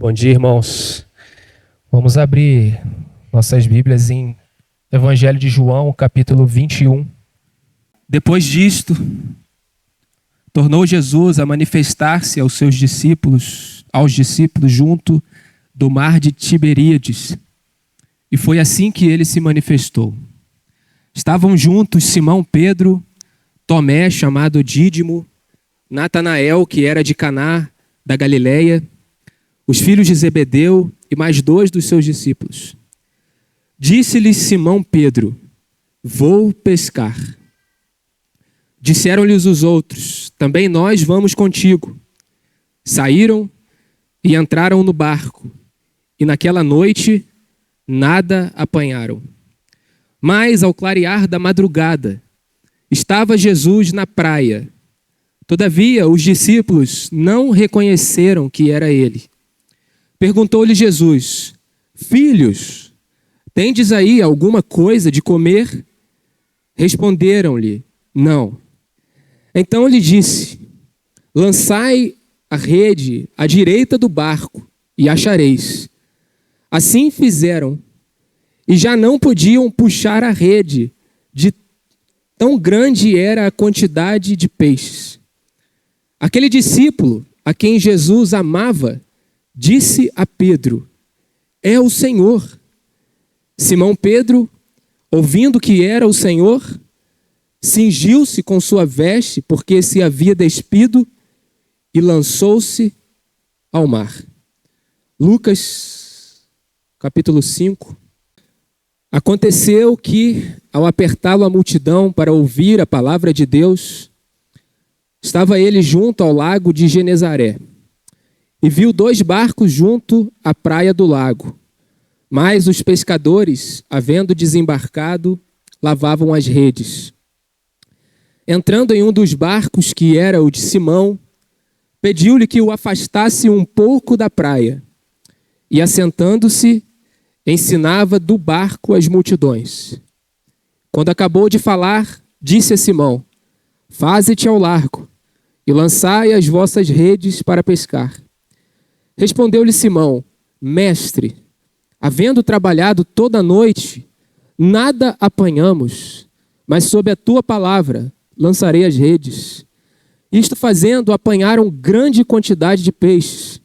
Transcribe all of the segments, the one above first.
Bom dia, irmãos. Vamos abrir nossas Bíblias em Evangelho de João, capítulo 21. Depois disto, tornou Jesus a manifestar-se aos discípulos junto do mar de Tiberíades. E foi assim que ele se manifestou. Estavam juntos Simão Pedro, Tomé, chamado Dídimo, Natanael, que era de Caná da Galileia, os filhos de Zebedeu e mais 2 dos seus discípulos. Disse-lhes Simão Pedro: vou pescar. Disseram-lhes os outros: também nós vamos contigo. Saíram e entraram no barco, e naquela noite nada apanharam. Mas ao clarear da madrugada, estava Jesus na praia. Todavia, os discípulos não reconheceram que era ele. Perguntou-lhe Jesus: filhos, tendes aí alguma coisa de comer? Responderam-lhe: não. Então lhe disse: lançai a rede à direita do barco e achareis. Assim fizeram, e já não podiam puxar a rede, de tão grande era a quantidade de peixes. Aquele discípulo a quem Jesus amava disse a Pedro: é o Senhor. Simão Pedro, ouvindo que era o Senhor, cingiu-se com sua veste, porque se havia despido, e lançou-se ao mar. Lucas, capítulo 5. Aconteceu que, ao apertá-lo a multidão para ouvir a palavra de Deus, estava ele junto ao lago de Genezaré, e viu 2 barcos junto à praia do lago. Mas os pescadores, havendo desembarcado, lavavam as redes. Entrando em um dos barcos, que era o de Simão, pediu-lhe que o afastasse um pouco da praia. E assentando-se, ensinava do barco as multidões. Quando acabou de falar, disse a Simão: faze-te ao largo e lançai as vossas redes para pescar. Respondeu-lhe Simão: mestre, havendo trabalhado toda a noite, nada apanhamos, mas sob a tua palavra lançarei as redes. Isto fazendo, apanharam grande quantidade de peixes,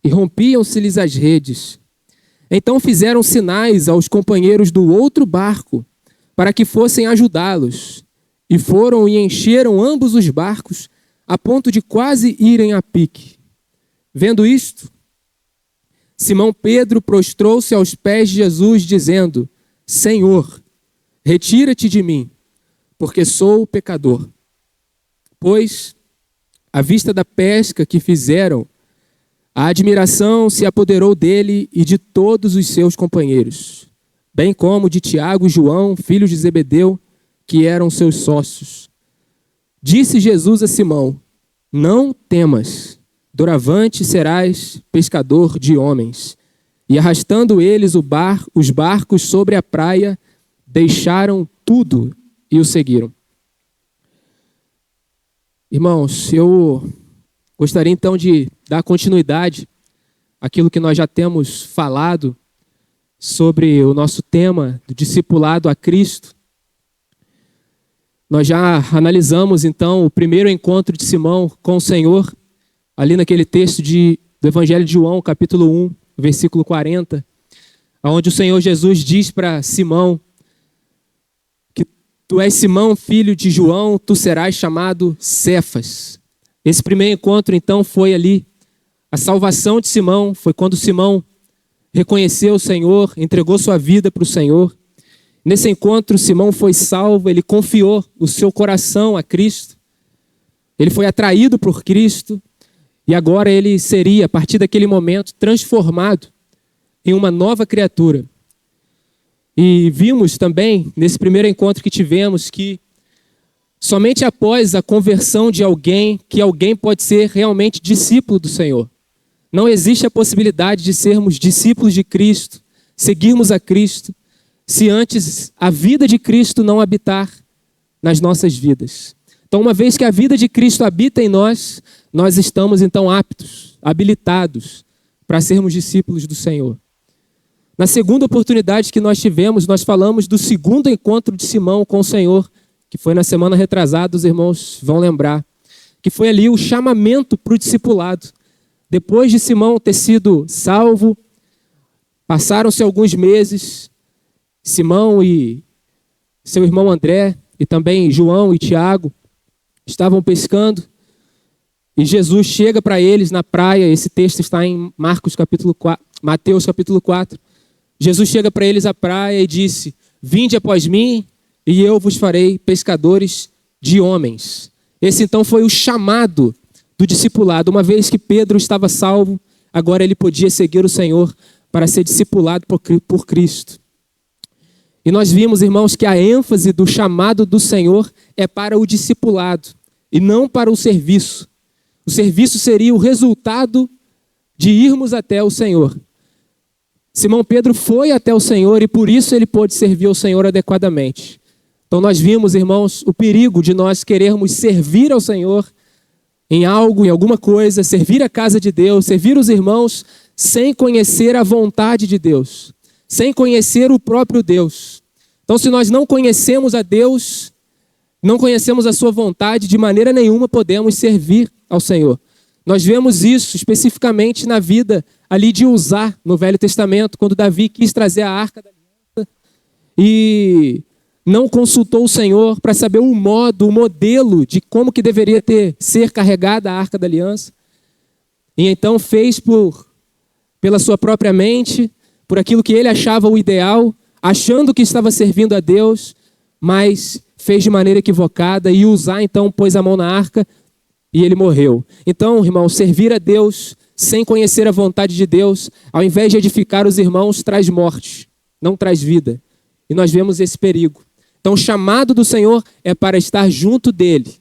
e rompiam-se-lhes as redes. Então fizeram sinais aos companheiros do outro barco, para que fossem ajudá-los, e foram e encheram ambos os barcos, a ponto de quase irem a pique. Vendo isto, Simão Pedro prostrou-se aos pés de Jesus, dizendo: Senhor, retira-te de mim, porque sou pecador. Pois, à vista da pesca que fizeram, a admiração se apoderou dele e de todos os seus companheiros, bem como de Tiago e João, filhos de Zebedeu, que eram seus sócios. Disse Jesus a Simão: não temas, doravante serás pescador de homens. E arrastando eles os barcos sobre a praia, deixaram tudo e o seguiram. Irmãos, eu gostaria então de dar continuidade àquilo que nós já temos falado sobre o nosso tema do discipulado a Cristo. Nós já analisamos então o primeiro encontro de Simão com o Senhor, ali naquele texto do Evangelho de João, capítulo 1, versículo 40, onde o Senhor Jesus diz para Simão: tu és Simão, filho de João, tu serás chamado Cefas. Esse primeiro encontro, então, foi ali. A salvação de Simão foi quando Simão reconheceu o Senhor, entregou sua vida para o Senhor. Nesse encontro, Simão foi salvo, ele confiou o seu coração a Cristo. Ele foi atraído por Cristo. E agora ele seria, a partir daquele momento, transformado em uma nova criatura. E vimos também, nesse primeiro encontro que tivemos, que somente após a conversão de alguém, que alguém pode ser realmente discípulo do Senhor. Não existe a possibilidade de sermos discípulos de Cristo, seguirmos a Cristo, se antes a vida de Cristo não habitar nas nossas vidas. Então, uma vez que a vida de Cristo habita em nós, nós estamos então aptos, habilitados para sermos discípulos do Senhor. Na segunda oportunidade que nós tivemos, nós falamos do segundo encontro de Simão com o Senhor, que foi na semana retrasada, os irmãos vão lembrar, que foi ali o chamamento para o discipulado. Depois de Simão ter sido salvo, passaram-se alguns meses, Simão e seu irmão André, e também João e Tiago, estavam pescando, e Jesus chega para eles na praia. Esse texto está em Mateus capítulo 4. Jesus chega para eles à praia e disse: vinde após mim, e eu vos farei pescadores de homens. Esse então foi o chamado do discipulado. Uma vez que Pedro estava salvo, agora ele podia seguir o Senhor para ser discipulado por Cristo. E nós vimos, irmãos, que a ênfase do chamado do Senhor é para o discipulado e não para o serviço. O serviço seria o resultado de irmos até o Senhor. Simão Pedro foi até o Senhor e por isso ele pôde servir ao Senhor adequadamente. Então nós vimos, irmãos, o perigo de nós querermos servir ao Senhor em algo, em alguma coisa, servir a casa de Deus, servir os irmãos, sem conhecer a vontade de Deus, sem conhecer o próprio Deus. Então, se nós não conhecemos a Deus, não conhecemos a sua vontade, de maneira nenhuma podemos servir ao Senhor. Nós vemos isso especificamente na vida ali de Uzá, no Velho Testamento, quando Davi quis trazer a Arca da Aliança e não consultou o Senhor para saber o modo, o modelo de como que deveria ser carregada a Arca da Aliança. E então fez pela sua própria mente, por aquilo que ele achava o ideal, achando que estava servindo a Deus, mas fez de maneira equivocada, e Uzá então pôs a mão na arca e ele morreu. Então, irmão, servir a Deus sem conhecer a vontade de Deus, ao invés de edificar os irmãos, traz morte, não traz vida. E nós vemos esse perigo. Então, o chamado do Senhor é para estar junto dele.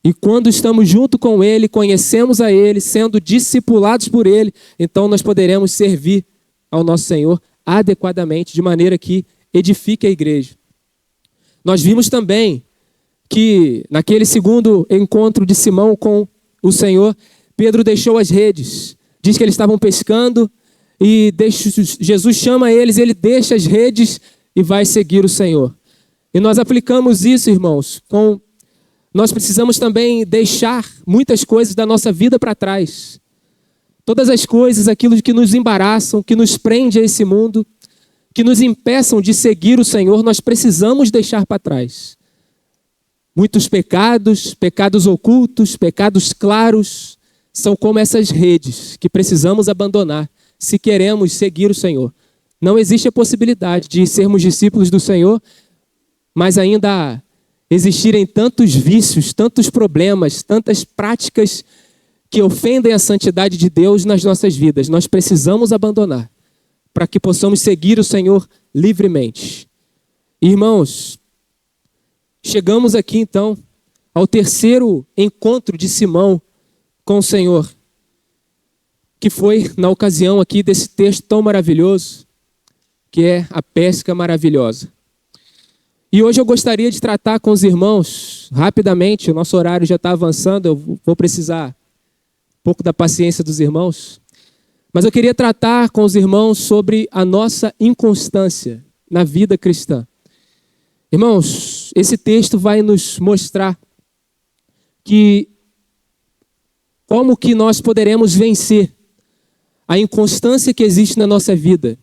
E quando estamos junto com ele, conhecemos a ele, sendo discipulados por ele, então nós poderemos servir ao nosso Senhor adequadamente, de maneira que edifique a igreja. Nós vimos também que naquele segundo encontro de Simão com o Senhor, Pedro deixou as redes. Diz que eles estavam pescando e Jesus chama eles, ele deixa as redes e vai seguir o Senhor. E nós aplicamos isso, irmãos, nós precisamos também deixar muitas coisas da nossa vida para trás. Todas as coisas, aquilo que nos embaraçam, que nos prende a esse mundo, que nos impeçam de seguir o Senhor, nós precisamos deixar para trás. Muitos pecados ocultos, pecados claros, são como essas redes que precisamos abandonar se queremos seguir o Senhor. Não existe a possibilidade de sermos discípulos do Senhor, mas ainda existirem tantos vícios, tantos problemas, tantas práticas que ofendem a santidade de Deus nas nossas vidas. Nós precisamos abandonar para que possamos seguir o Senhor livremente. Irmãos, chegamos aqui então ao terceiro encontro de Simão com o Senhor, que foi na ocasião aqui desse texto tão maravilhoso, que é a pesca maravilhosa. E hoje eu gostaria de tratar com os irmãos, rapidamente, o nosso horário já está avançando, eu vou precisar um pouco da paciência dos irmãos, mas eu queria tratar com os irmãos sobre a nossa inconstância na vida cristã. Irmãos, esse texto vai nos mostrar como que nós poderemos vencer a inconstância que existe na nossa vida,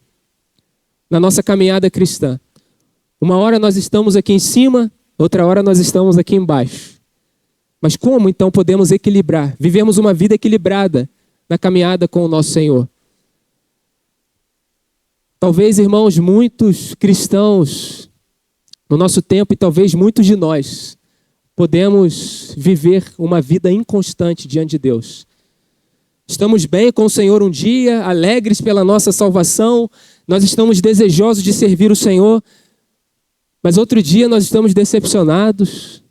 na nossa caminhada cristã. Uma hora nós estamos aqui em cima, outra hora nós estamos aqui embaixo. Mas como então podemos equilibrar, vivemos uma vida equilibrada na caminhada com o nosso Senhor? Talvez, irmãos, muitos cristãos no nosso tempo, e talvez muitos de nós, podemos viver uma vida inconstante diante de Deus. Estamos bem com o Senhor um dia, alegres pela nossa salvação, nós estamos desejosos de servir o Senhor, mas outro dia nós estamos decepcionados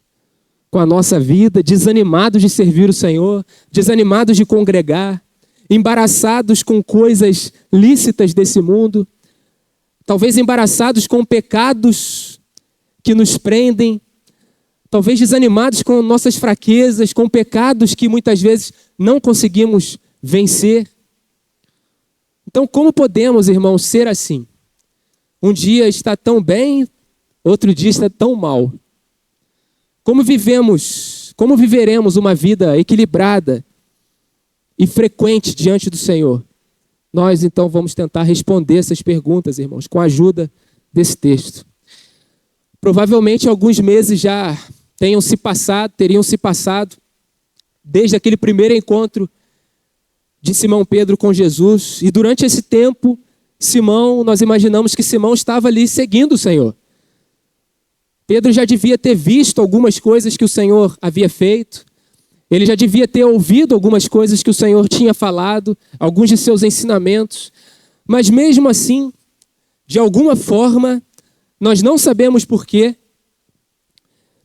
com a nossa vida, desanimados de servir o Senhor, desanimados de congregar, embaraçados com coisas lícitas desse mundo, talvez embaraçados com pecados que nos prendem, talvez desanimados com nossas fraquezas, com pecados que muitas vezes não conseguimos vencer. Então, como podemos, irmãos, ser assim? Um dia está tão bem, outro dia está tão mal. Como viveremos uma vida equilibrada e frequente diante do Senhor? Nós, então, vamos tentar responder essas perguntas, irmãos, com a ajuda desse texto. Provavelmente alguns meses já teriam se passado, desde aquele primeiro encontro de Simão Pedro com Jesus. E durante esse tempo, nós imaginamos que Simão estava ali seguindo o Senhor. Pedro já devia ter visto algumas coisas que o Senhor havia feito. Ele já devia ter ouvido algumas coisas que o Senhor tinha falado, alguns de seus ensinamentos. Mas mesmo assim, de alguma forma, nós não sabemos porquê,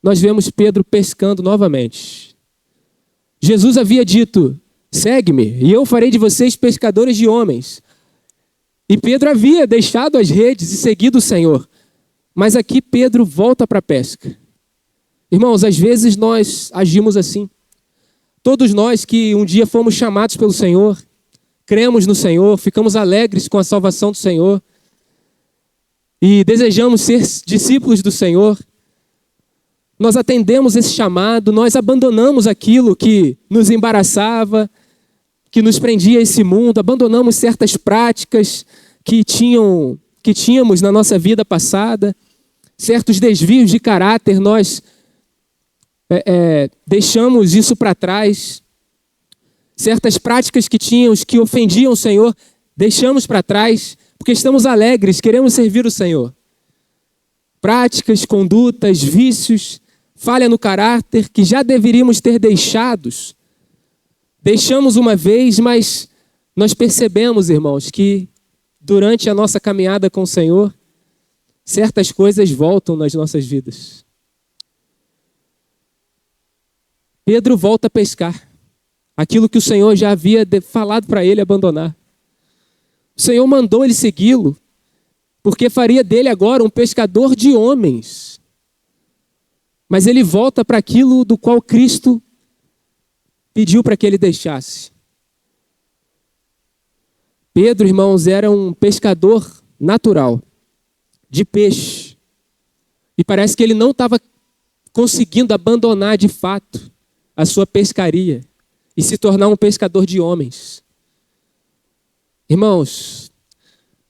nós vemos Pedro pescando novamente. Jesus havia dito: segue-me e eu farei de vocês pescadores de homens. E Pedro havia deixado as redes e seguido o Senhor. Mas aqui Pedro volta para a pesca. Irmãos, às vezes nós agimos assim. Todos nós que um dia fomos chamados pelo Senhor, cremos no Senhor, ficamos alegres com a salvação do Senhor e desejamos ser discípulos do Senhor, nós atendemos esse chamado, nós abandonamos aquilo que nos embaraçava, que nos prendia a esse mundo, abandonamos certas práticas que tínhamos na nossa vida passada, certos desvios de caráter, nós deixamos isso para trás, certas práticas que tínhamos que ofendiam o Senhor, deixamos para trás, porque estamos alegres, queremos servir o Senhor. Práticas, condutas, vícios, falha no caráter que já deveríamos ter deixados. Deixamos uma vez, mas nós percebemos, irmãos, que durante a nossa caminhada com o Senhor, certas coisas voltam nas nossas vidas. Pedro volta a pescar. Aquilo que o Senhor já havia falado para ele abandonar. O Senhor mandou ele segui-lo, porque faria dele agora um pescador de homens. Mas ele volta para aquilo do qual Cristo pediu para que ele deixasse. Pedro, irmãos, era um pescador natural, de peixe. E parece que ele não estava conseguindo abandonar de fato a sua pescaria e se tornar um pescador de homens. Irmãos,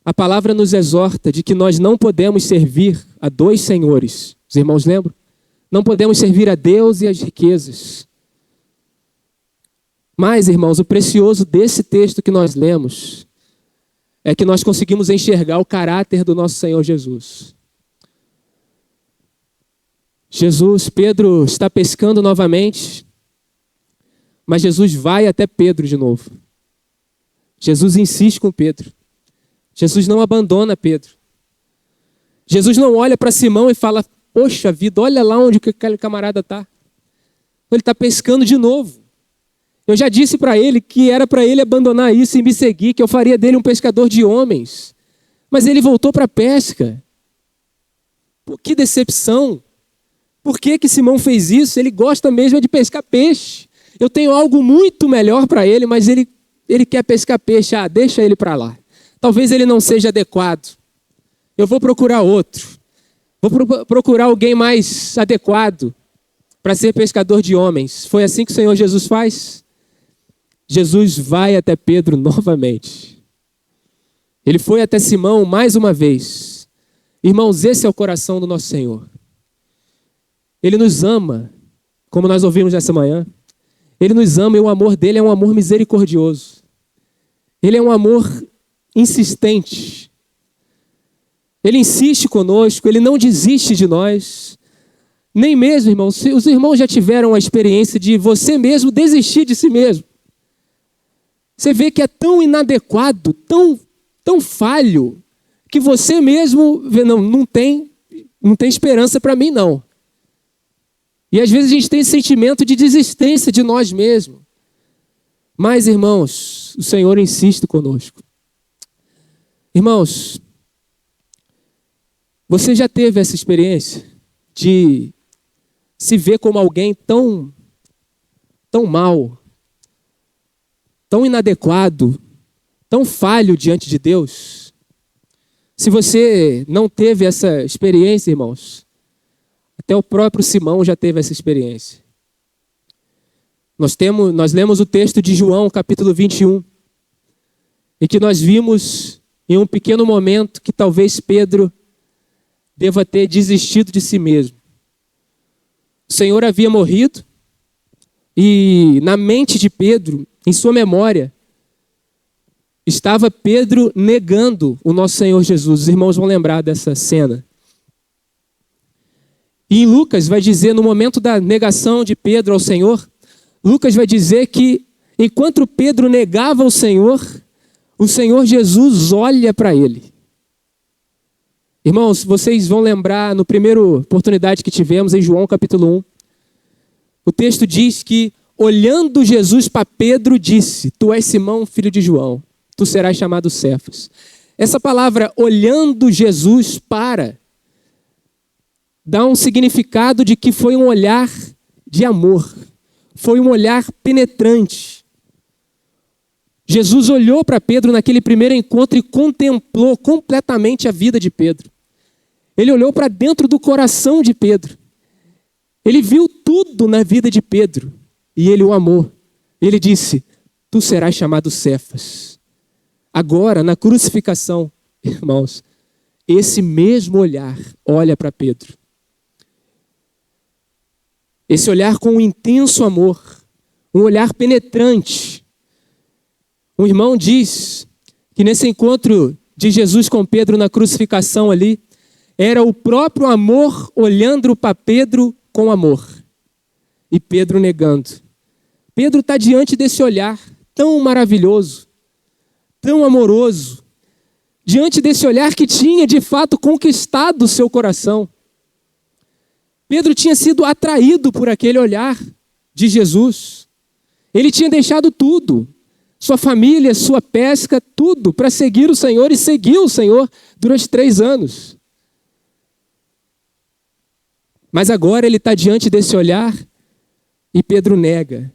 a palavra nos exorta de que nós não podemos servir a dois senhores. Os irmãos lembram? Não podemos servir a Deus e as riquezas. Mas, irmãos, o precioso desse texto que nós lemos é que nós conseguimos enxergar o caráter do nosso Senhor Jesus. Pedro está pescando novamente, mas Jesus vai até Pedro de novo. Jesus insiste com Pedro. Jesus não abandona Pedro. Jesus não olha para Simão e fala: poxa vida, olha lá onde aquele camarada está. Ele está pescando de novo. Eu já disse para ele que era para ele abandonar isso e me seguir, que eu faria dele um pescador de homens. Mas ele voltou para a pesca. Pô, que decepção. Por que Simão fez isso? Ele gosta mesmo de pescar peixe. Eu tenho algo muito melhor para ele, mas ele quer pescar peixe. Ah, deixa ele para lá. Talvez ele não seja adequado. Eu vou procurar outro. Vou procurar alguém mais adequado para ser pescador de homens. Foi assim que o Senhor Jesus faz? Jesus vai até Pedro novamente. Ele foi até Simão mais uma vez. Irmãos, esse é o coração do nosso Senhor. Ele nos ama, como nós ouvimos nessa manhã. Ele nos ama e o amor dele é um amor misericordioso. Ele é um amor insistente. Ele insiste conosco, ele não desiste de nós. Nem mesmo, irmãos, os irmãos já tiveram a experiência de você mesmo desistir de si mesmo. Você vê que é tão inadequado, tão falho, que você mesmo vê, não tem esperança para mim, não. E às vezes a gente tem esse sentimento de desistência de nós mesmos. Mas, irmãos, o Senhor insiste conosco. Irmãos, você já teve essa experiência de se ver como alguém tão mal, tão inadequado, tão falho diante de Deus. Se você não teve essa experiência, irmãos, até o próprio Simão já teve essa experiência. Nós lemos o texto de João, capítulo 21, em que nós vimos em um pequeno momento que talvez Pedro deva ter desistido de si mesmo. O Senhor havia morrido e na mente de Pedro, em sua memória, estava Pedro negando o nosso Senhor Jesus. Os irmãos vão lembrar dessa cena. E em Lucas vai dizer, no momento da negação de Pedro ao Senhor, Lucas vai dizer que enquanto Pedro negava o Senhor Jesus olha para ele. Irmãos, vocês vão lembrar no primeiro oportunidade que tivemos em João capítulo 1. O texto diz que, olhando Jesus para Pedro, disse: Tu és Simão, filho de João, tu serás chamado Cefas. Essa palavra, olhando Jesus para, dá um significado de que foi um olhar de amor. Foi um olhar penetrante. Jesus olhou para Pedro naquele primeiro encontro e contemplou completamente a vida de Pedro. Ele olhou para dentro do coração de Pedro. Ele viu tudo na vida de Pedro e ele o amou. Ele disse: Tu serás chamado Cefas. Agora, na crucificação, irmãos, esse mesmo olhar olha para Pedro. Esse olhar com um intenso amor, um olhar penetrante. Um irmão diz que nesse encontro de Jesus com Pedro na crucificação ali, era o próprio amor olhando para Pedro com amor. E Pedro negando. Pedro está diante desse olhar tão maravilhoso, tão amoroso, diante desse olhar que tinha de fato conquistado o seu coração. Pedro tinha sido atraído por aquele olhar de Jesus. Ele tinha deixado tudo, sua família, sua pesca, tudo, para seguir o Senhor, e seguiu o Senhor durante 3 anos. Mas agora ele está diante desse olhar e Pedro nega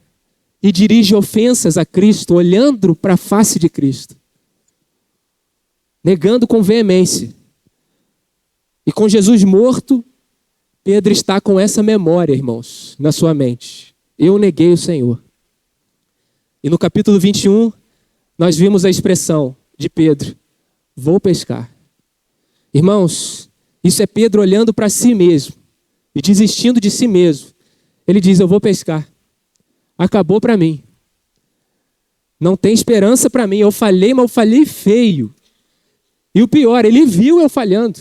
e dirige ofensas a Cristo, olhando para a face de Cristo, negando com veemência. E com Jesus morto, Pedro está com essa memória, irmãos, na sua mente. Eu neguei o Senhor. E no capítulo 21, nós vimos a expressão de Pedro: vou pescar. Irmãos, isso é Pedro olhando para si mesmo e desistindo de si mesmo. Ele diz: eu vou pescar. Acabou para mim. Não tem esperança para mim. Eu falhei, mas eu falhei feio. E o pior, ele viu eu falhando.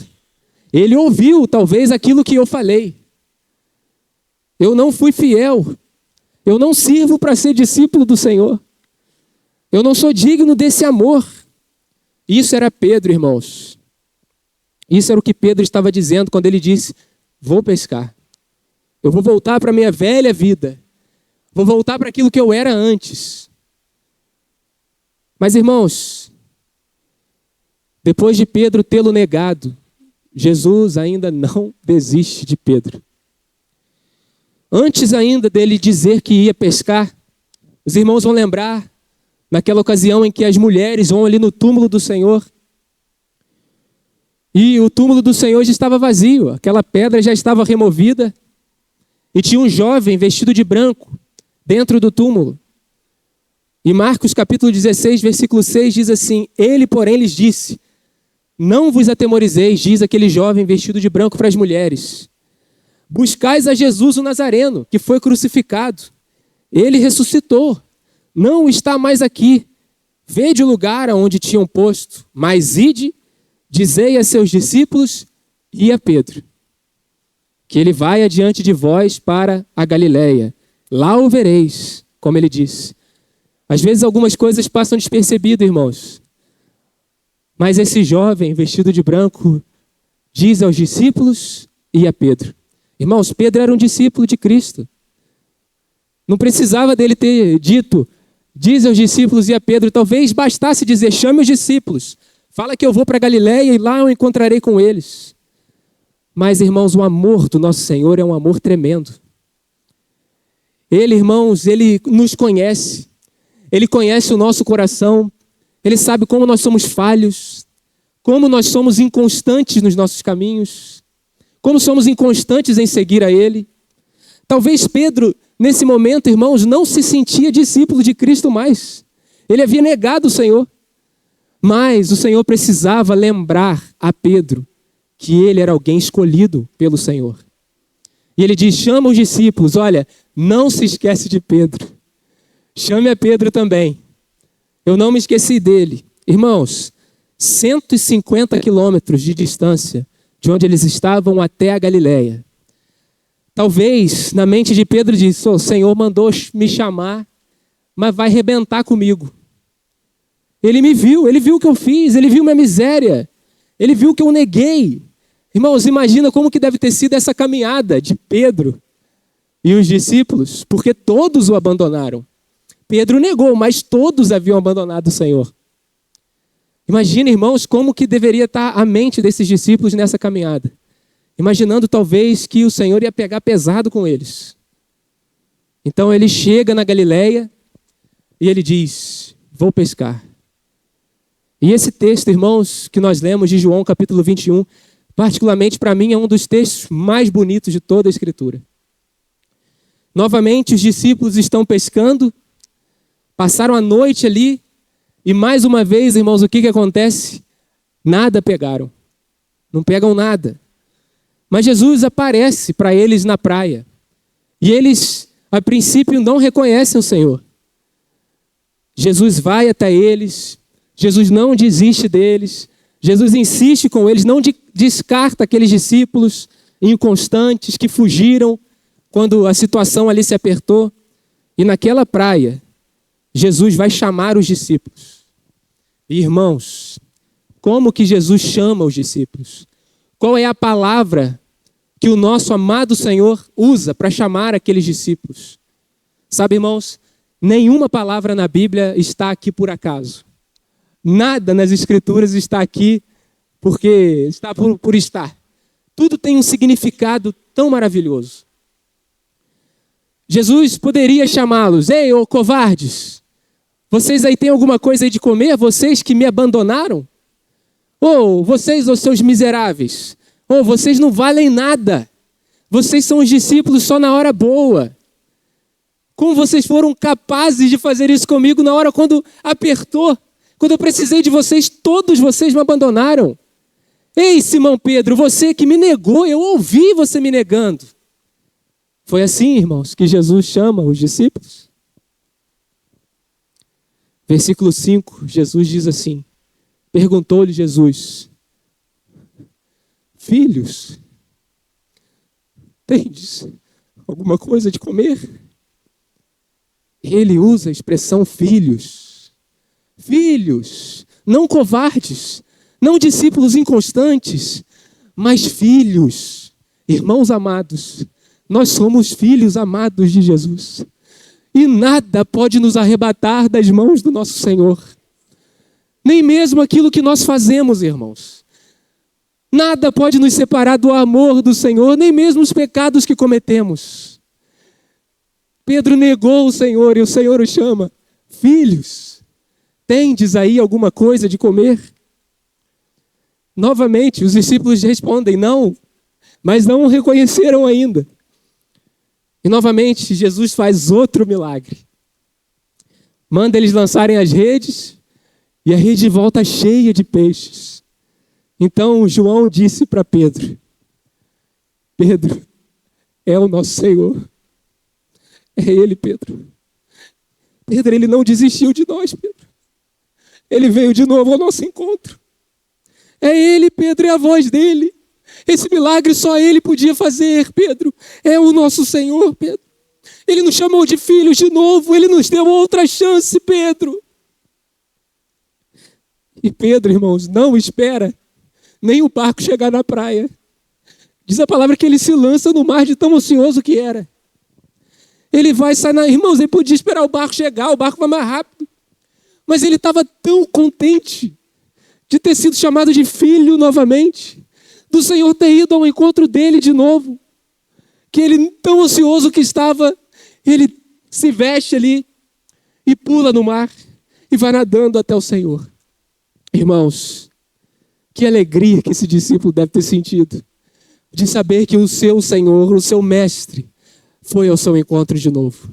Ele ouviu, talvez, aquilo que eu falei. Eu não fui fiel. Eu não sirvo para ser discípulo do Senhor. Eu não sou digno desse amor. Isso era Pedro, irmãos. Isso era o que Pedro estava dizendo quando ele disse: vou pescar. Eu vou voltar para a minha velha vida. Vou voltar para aquilo que eu era antes. Mas, irmãos, depois de Pedro tê-lo negado, Jesus ainda não desiste de Pedro. Antes ainda dele dizer que ia pescar, os irmãos vão lembrar naquela ocasião em que as mulheres vão ali no túmulo do Senhor. E o túmulo do Senhor já estava vazio, aquela pedra já estava removida. E tinha um jovem vestido de branco dentro do túmulo. E Marcos capítulo 16, versículo 6 diz assim: ele, porém, lhes disse: não vos atemorizeis, diz aquele jovem vestido de branco para as mulheres. Buscais a Jesus o Nazareno, que foi crucificado. Ele ressuscitou. Não está mais aqui. Vede o lugar aonde tinham posto. Mas ide, dizei a seus discípulos e a Pedro, que ele vai adiante de vós para a Galileia. Lá o vereis, como ele disse. Às vezes algumas coisas passam despercebidas, irmãos. Mas esse jovem vestido de branco diz aos discípulos e a Pedro. Irmãos, Pedro era um discípulo de Cristo. Não precisava dele ter dito: diz aos discípulos e a Pedro. Talvez bastasse dizer: chame os discípulos. Fala que eu vou para Galileia e lá eu encontrarei com eles. Mas, irmãos, o amor do nosso Senhor é um amor tremendo. Ele, irmãos, ele nos conhece. Ele conhece o nosso coração. Ele sabe como nós somos falhos, como nós somos inconstantes nos nossos caminhos, como somos inconstantes em seguir a Ele. Talvez Pedro, nesse momento, irmãos, não se sentia discípulo de Cristo mais. Ele havia negado o Senhor. Mas o Senhor precisava lembrar a Pedro que ele era alguém escolhido pelo Senhor. E ele diz, chama os discípulos, olha, não se esquece de Pedro. Chame a Pedro também. Eu não me esqueci dele. Irmãos, 150 quilômetros de distância de onde eles estavam até a Galileia. Talvez na mente de Pedro disse, o Senhor mandou me chamar, mas vai arrebentar comigo. Ele me viu, ele viu o que eu fiz, ele viu minha miséria, ele viu que eu neguei. Irmãos, imagina como que deve ter sido essa caminhada de Pedro e os discípulos, porque todos o abandonaram. Pedro negou, mas todos haviam abandonado o Senhor. Imagina, irmãos, como que deveria estar a mente desses discípulos nessa caminhada. Imaginando talvez que o Senhor ia pegar pesado com eles. Então ele chega na Galileia e ele diz, vou pescar. E esse texto, irmãos, que nós lemos de João capítulo 21, particularmente para mim é um dos textos mais bonitos de toda a Escritura. Novamente os discípulos estão pescando, passaram a noite ali e mais uma vez, irmãos, o que acontece? Nada pegaram, não pegam nada. Mas Jesus aparece para eles na praia e eles, a princípio, não reconhecem o Senhor. Jesus vai até eles, Jesus não desiste deles, Jesus insiste com eles, não descarta aqueles discípulos inconstantes que fugiram quando a situação ali se apertou. E naquela praia, Jesus vai chamar os discípulos. E, irmãos, como que Jesus chama os discípulos? Qual é a palavra que o nosso amado Senhor usa para chamar aqueles discípulos? Sabe, irmãos, nenhuma palavra na Bíblia está aqui por acaso. Nada nas Escrituras está aqui porque está por estar. Tudo tem um significado tão maravilhoso. Jesus poderia chamá-los, ei, ô covardes, vocês aí têm alguma coisa aí de comer? Vocês que me abandonaram? Ou vocês, os seus miseráveis? Ou vocês não valem nada? Vocês são os discípulos só na hora boa. Como vocês foram capazes de fazer isso comigo na hora quando apertou? Quando eu precisei de vocês, todos vocês me abandonaram. Ei, Simão Pedro, você que me negou, eu ouvi você me negando. Foi assim, irmãos, que Jesus chama os discípulos. Versículo 5, Jesus diz assim, perguntou-lhe Jesus, filhos, tendes alguma coisa de comer? Ele usa a expressão filhos. Filhos, não covardes, não discípulos inconstantes, mas filhos. Irmãos amados, nós somos filhos amados de Jesus. E nada pode nos arrebatar das mãos do nosso Senhor. Nem mesmo aquilo que nós fazemos, irmãos. Nada pode nos separar do amor do Senhor, nem mesmo os pecados que cometemos. Pedro negou o Senhor e o Senhor o chama. Filhos, tendes aí alguma coisa de comer? Novamente, os discípulos respondem, não, mas não o reconheceram ainda. E novamente, Jesus faz outro milagre. Manda eles lançarem as redes e a rede volta cheia de peixes. Então, João disse para Pedro, Pedro, é o nosso Senhor. É Ele, Pedro. Pedro, Ele não desistiu de nós, Pedro. Ele veio de novo ao nosso encontro. É Ele, Pedro, é a voz dEle. Esse milagre só Ele podia fazer, Pedro. É o nosso Senhor, Pedro. Ele nos chamou de filhos de novo. Ele nos deu outra chance, Pedro. E Pedro, irmãos, não espera nem o barco chegar na praia. Diz a palavra que ele se lança no mar de tão ansioso que era. Ele vai sair, irmãos, ele podia esperar o barco chegar, o barco vai mais rápido. Mas ele estava tão contente de ter sido chamado de filho novamente, do Senhor ter ido ao encontro dele de novo, que ele, tão ansioso que estava, ele se veste ali e pula no mar e vai nadando até o Senhor. Irmãos, que alegria que esse discípulo deve ter sentido de saber que o seu Senhor, o seu Mestre, foi ao seu encontro de novo.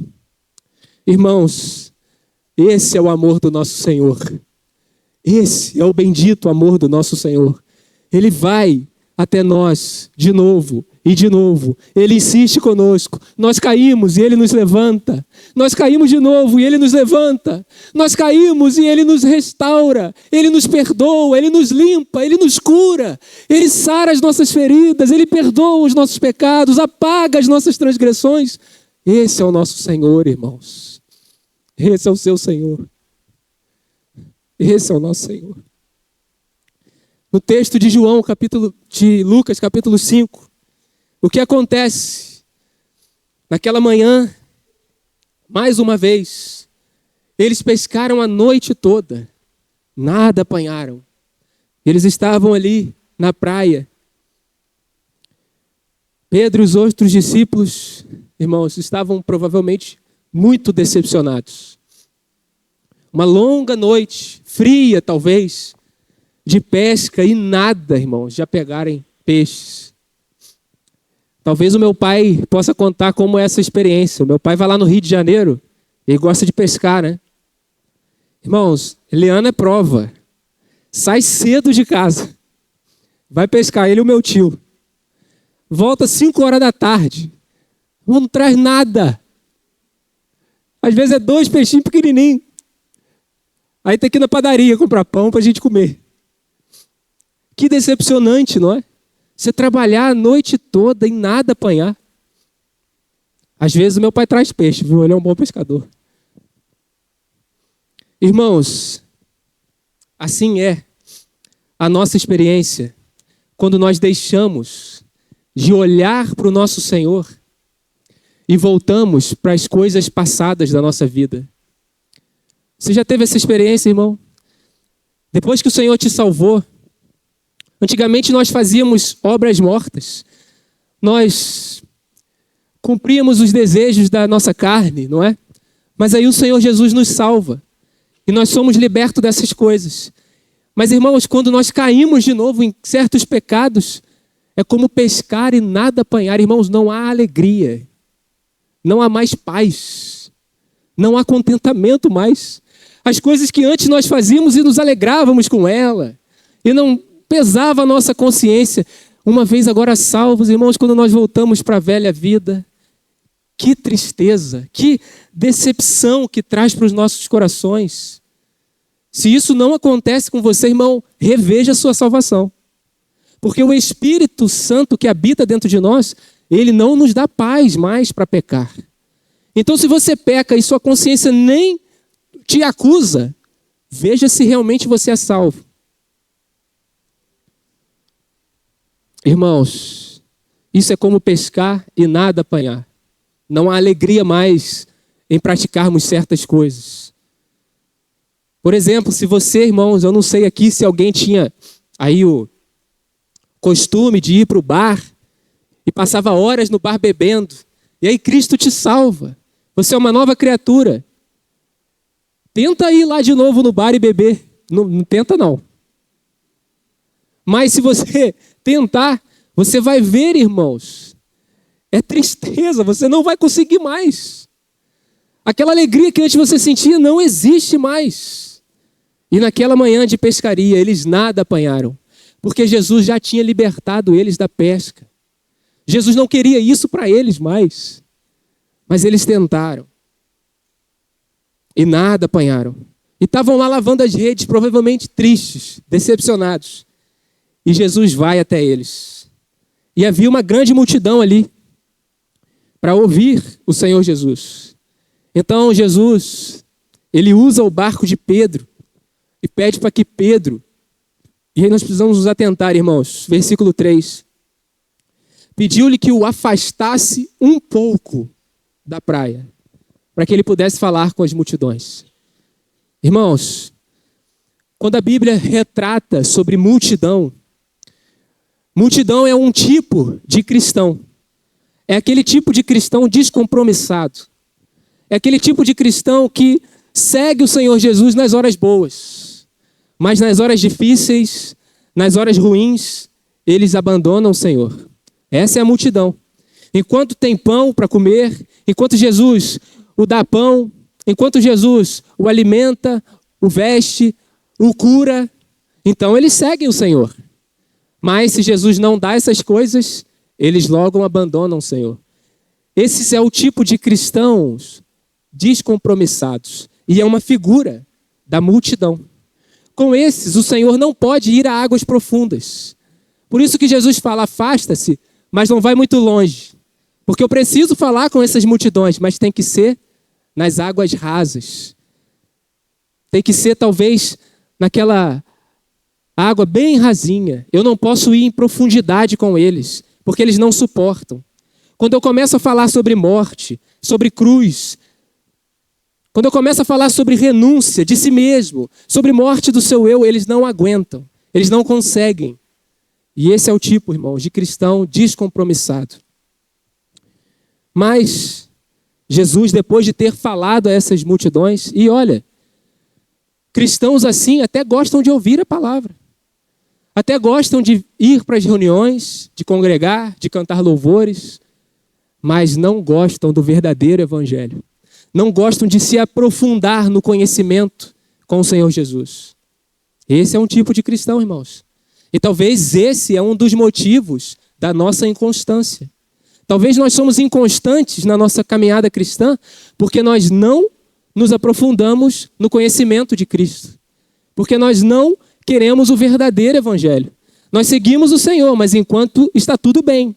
Irmãos, esse é o amor do nosso Senhor. Esse é o bendito amor do nosso Senhor. Ele vai até nós de novo e de novo. Ele insiste conosco. Nós caímos e Ele nos levanta. Nós caímos de novo e Ele nos levanta. Nós caímos e Ele nos restaura. Ele nos perdoa, Ele nos limpa, Ele nos cura. Ele sara as nossas feridas, Ele perdoa os nossos pecados, apaga as nossas transgressões. Esse é o nosso Senhor, irmãos. Esse é o seu Senhor. Esse é o nosso Senhor. No texto de Lucas, capítulo 5, o que acontece? Naquela manhã, mais uma vez, eles pescaram a noite toda, nada apanharam. Eles estavam ali na praia. Pedro e os outros discípulos, irmãos, estavam provavelmente muito decepcionados. Uma longa noite, fria talvez, de pesca e nada, irmãos, já pegarem peixes. Talvez o meu pai possa contar como é essa experiência. O meu pai vai lá no Rio de Janeiro, ele gosta de pescar, né? Irmãos, Eliana é prova. Sai cedo de casa, vai pescar, ele e o meu tio. Volta 5 horas da tarde, não traz nada. Às vezes é 2 peixinhos pequenininhos. Aí tem que ir na padaria comprar pão para a gente comer. Que decepcionante, não é? Você trabalhar a noite toda e nada apanhar. Às vezes o meu pai traz peixe, viu? Ele é um bom pescador. Irmãos, assim é a nossa experiência quando nós deixamos de olhar para o nosso Senhor e voltamos para as coisas passadas da nossa vida. Você já teve essa experiência, irmão? Depois que o Senhor te salvou, antigamente nós fazíamos obras mortas. Nós cumpríamos os desejos da nossa carne, não é? Mas aí o Senhor Jesus nos salva. E nós somos libertos dessas coisas. Mas, irmãos, quando nós caímos de novo em certos pecados, é como pescar e nada apanhar. Irmãos, não há alegria. Não há mais paz. Não há contentamento mais. As coisas que antes nós fazíamos e nos alegrávamos com ela. E não pesava a nossa consciência. Uma vez agora salvos, irmãos, quando nós voltamos para a velha vida, que tristeza, que decepção que traz para os nossos corações. Se isso não acontece com você, irmão, reveja a sua salvação. Porque o Espírito Santo que habita dentro de nós, ele não nos dá paz mais para pecar. Então, se você peca e sua consciência nem te acusa, veja se realmente você é salvo. Irmãos, isso é como pescar e nada apanhar. Não há alegria mais em praticarmos certas coisas. Por exemplo, se você, irmãos, eu não sei aqui se alguém tinha aí o costume de ir para o bar e passava horas no bar bebendo, e aí Cristo te salva. Você é uma nova criatura. Tenta ir lá de novo no bar e beber. Não tenta não. Mas se você tentar, você vai ver, irmãos, é tristeza, você não vai conseguir mais. Aquela alegria que antes você sentia não existe mais. E naquela manhã de pescaria, eles nada apanharam, porque Jesus já tinha libertado eles da pesca. Jesus não queria isso para eles mais, mas eles tentaram. E nada apanharam. E estavam lá lavando as redes, provavelmente tristes, decepcionados. E Jesus vai até eles. E havia uma grande multidão ali para ouvir o Senhor Jesus. Então Jesus, ele usa o barco de Pedro e pede para que Pedro, e aí nós precisamos nos atentar, irmãos, versículo 3. Pediu-lhe que o afastasse um pouco da praia, para que ele pudesse falar com as multidões. Irmãos, quando a Bíblia retrata sobre multidão, multidão é um tipo de cristão. É aquele tipo de cristão descompromissado. É aquele tipo de cristão que segue o Senhor Jesus nas horas boas. Mas nas horas difíceis, nas horas ruins, eles abandonam o Senhor. Essa é a multidão. Enquanto tem pão para comer, enquanto Jesus o dá pão, enquanto Jesus o alimenta, o veste, o cura, então eles seguem o Senhor. Mas se Jesus não dá essas coisas, eles logo abandonam o Senhor. Esse é o tipo de cristãos descompromissados. E é uma figura da multidão. Com esses, o Senhor não pode ir a águas profundas. Por isso que Jesus fala, afasta-se, mas não vai muito longe. Porque eu preciso falar com essas multidões, mas tem que ser nas águas rasas. Tem que ser talvez naquela água bem rasinha. Eu não posso ir em profundidade com eles, porque eles não suportam. Quando eu começo a falar sobre morte, sobre cruz, quando eu começo a falar sobre renúncia de si mesmo, sobre morte do seu eu, eles não aguentam, eles não conseguem. E esse é o tipo, irmãos, de cristão descompromissado. Mas Jesus, depois de ter falado a essas multidões, e olha, cristãos assim até gostam de ouvir a palavra. Até gostam de ir para as reuniões, de congregar, de cantar louvores, mas não gostam do verdadeiro evangelho. Não gostam de se aprofundar no conhecimento com o Senhor Jesus. Esse é um tipo de cristão, irmãos. E talvez esse é um dos motivos da nossa inconstância. Talvez nós somos inconstantes na nossa caminhada cristã porque nós não nos aprofundamos no conhecimento de Cristo. Porque nós não queremos o verdadeiro evangelho. Nós seguimos o Senhor, mas enquanto está tudo bem.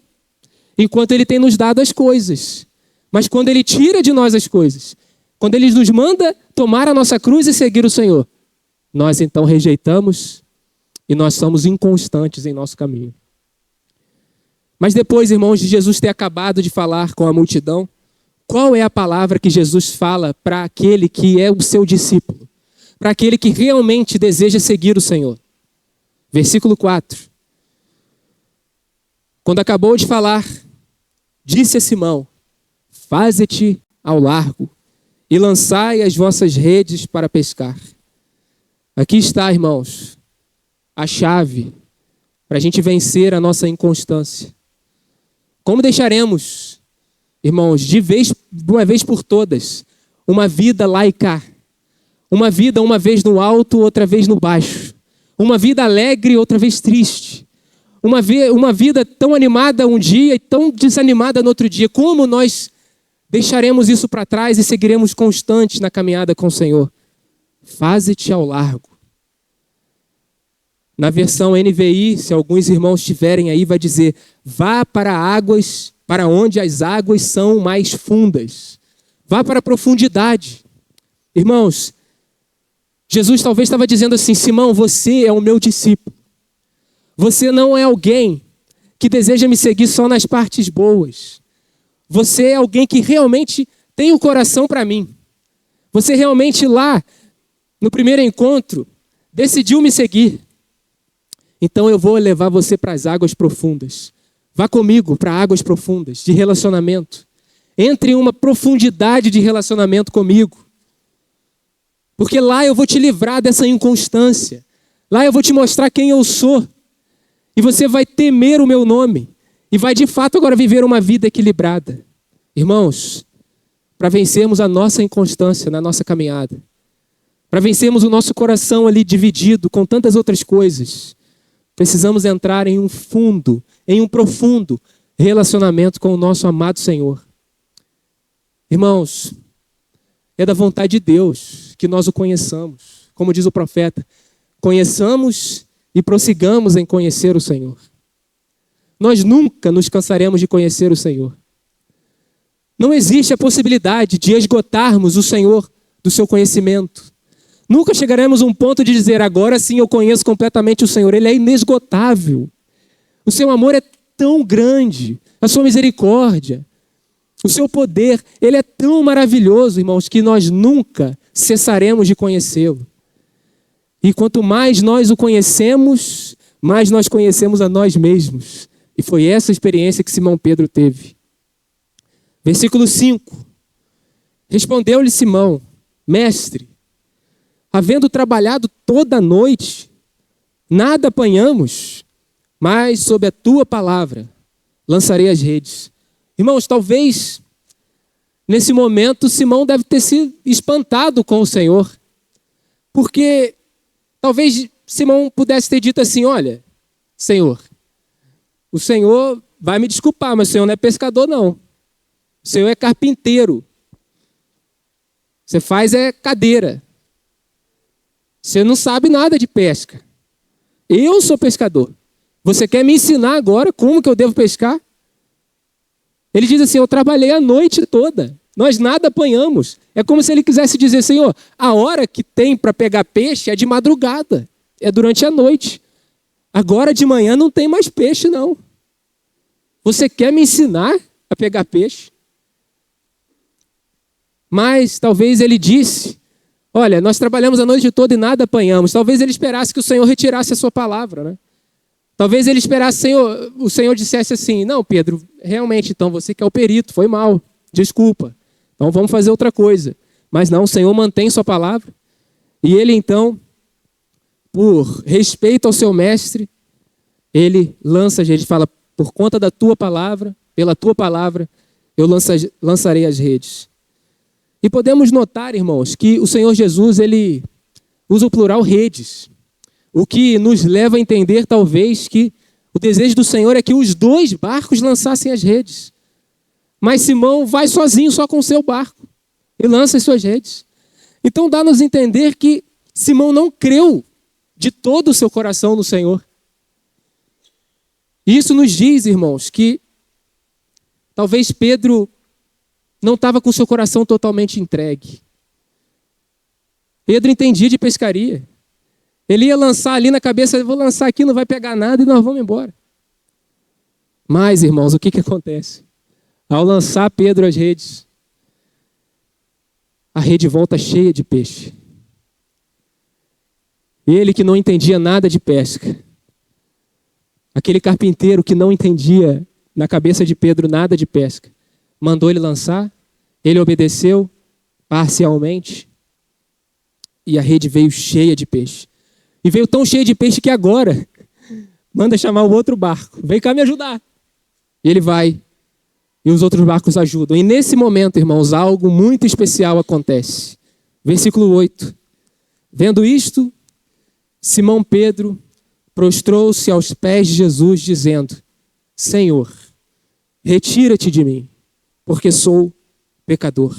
Enquanto Ele tem nos dado as coisas. Mas quando Ele tira de nós as coisas, quando Ele nos manda tomar a nossa cruz e seguir o Senhor, nós então rejeitamos e nós somos inconstantes em nosso caminho. Mas depois, irmãos, de Jesus ter acabado de falar com a multidão, qual é a palavra que Jesus fala para aquele que é o seu discípulo? Para aquele que realmente deseja seguir o Senhor? Versículo 4. Quando acabou de falar, disse a Simão, faze-te ao largo e lançai as vossas redes para pescar. Aqui está, irmãos, a chave para a gente vencer a nossa inconstância. Como deixaremos, irmãos, de uma vez por todas, uma vida laica? Uma vida uma vez no alto, outra vez no baixo. Uma vida alegre, outra vez triste. Uma vida tão animada um dia e tão desanimada no outro dia. Como nós deixaremos isso para trás e seguiremos constantes na caminhada com o Senhor? Faze-te ao largo. Na versão NVI, se alguns irmãos tiverem aí, vai dizer, vá para águas, para onde as águas são mais fundas. Vá para a profundidade. Irmãos, Jesus talvez estava dizendo assim, Simão, você é o meu discípulo. Você não é alguém que deseja me seguir só nas partes boas. Você é alguém que realmente tem o coração para mim. Você realmente lá, no primeiro encontro, decidiu me seguir. Então eu vou levar você para as águas profundas. Vá comigo para águas profundas de relacionamento. Entre em uma profundidade de relacionamento comigo. Porque lá eu vou te livrar dessa inconstância. Lá eu vou te mostrar quem eu sou. E você vai temer o meu nome. E vai de fato agora viver uma vida equilibrada. Irmãos, para vencermos a nossa inconstância na nossa caminhada. Para vencermos o nosso coração ali dividido com tantas outras coisas. Precisamos entrar em um profundo relacionamento com o nosso amado Senhor. Irmãos, é da vontade de Deus que nós o conheçamos. Como diz o profeta, conheçamos e prossigamos em conhecer o Senhor. Nós nunca nos cansaremos de conhecer o Senhor. Não existe a possibilidade de esgotarmos o Senhor do seu conhecimento. Nunca chegaremos a um ponto de dizer, agora sim eu conheço completamente o Senhor. Ele é inesgotável. O seu amor é tão grande. A sua misericórdia. O seu poder, ele é tão maravilhoso, irmãos, que nós nunca cessaremos de conhecê-lo. E quanto mais nós o conhecemos, mais nós conhecemos a nós mesmos. E foi essa experiência que Simão Pedro teve. Versículo 5. Respondeu-lhe Simão, mestre, havendo trabalhado toda a noite, nada apanhamos, mas sob a tua palavra lançarei as redes. Irmãos, talvez nesse momento Simão deve ter sido espantado com o Senhor, porque talvez Simão pudesse ter dito assim: olha, Senhor, o Senhor vai me desculpar, mas o Senhor não é pescador não, o Senhor é carpinteiro, você faz cadeira, você não sabe nada de pesca, eu sou pescador, você quer me ensinar agora como que eu devo pescar? Ele diz assim: eu trabalhei a noite toda, nós nada apanhamos. É como se ele quisesse dizer: Senhor, a hora que tem para pegar peixe é de madrugada, é durante a noite. Agora de manhã não tem mais peixe não. Você quer me ensinar a pegar peixe? Mas talvez ele disse: olha, nós trabalhamos a noite toda e nada apanhamos. Talvez ele esperasse que o Senhor retirasse a sua palavra, né? Talvez ele esperasse o Senhor dissesse assim: não, Pedro, realmente, então você que é o perito, foi mal, desculpa. Então vamos fazer outra coisa. Mas não, o Senhor mantém sua palavra. E ele então, por respeito ao seu mestre, ele lança, a gente fala, por conta da tua palavra, pela tua palavra, eu lançarei as redes. E podemos notar, irmãos, que o Senhor Jesus, ele usa o plural redes. O que nos leva a entender, talvez, que o desejo do Senhor é que os dois barcos lançassem as redes. Mas Simão vai sozinho, só com o seu barco, e lança as suas redes. Então dá-nos a entender que Simão não creu de todo o seu coração no Senhor. E isso nos diz, irmãos, que talvez Pedro não estava com o seu coração totalmente entregue. Pedro entendia de pescaria. Ele ia lançar ali na cabeça: vou lançar aqui, não vai pegar nada e nós vamos embora. Mas, irmãos, o que acontece? Ao lançar Pedro as redes, a rede volta cheia de peixe. Ele que não entendia nada de pesca, aquele carpinteiro que não entendia na cabeça de Pedro nada de pesca, mandou ele lançar, ele obedeceu parcialmente e a rede veio cheia de peixe. E veio tão cheia de peixe que agora manda chamar o outro barco: vem cá me ajudar. E ele vai, e os outros barcos ajudam. E nesse momento, irmãos, algo muito especial acontece. Versículo 8. Vendo isto, Simão Pedro prostrou-se aos pés de Jesus, dizendo: Senhor, retira-te de mim, porque sou pecador.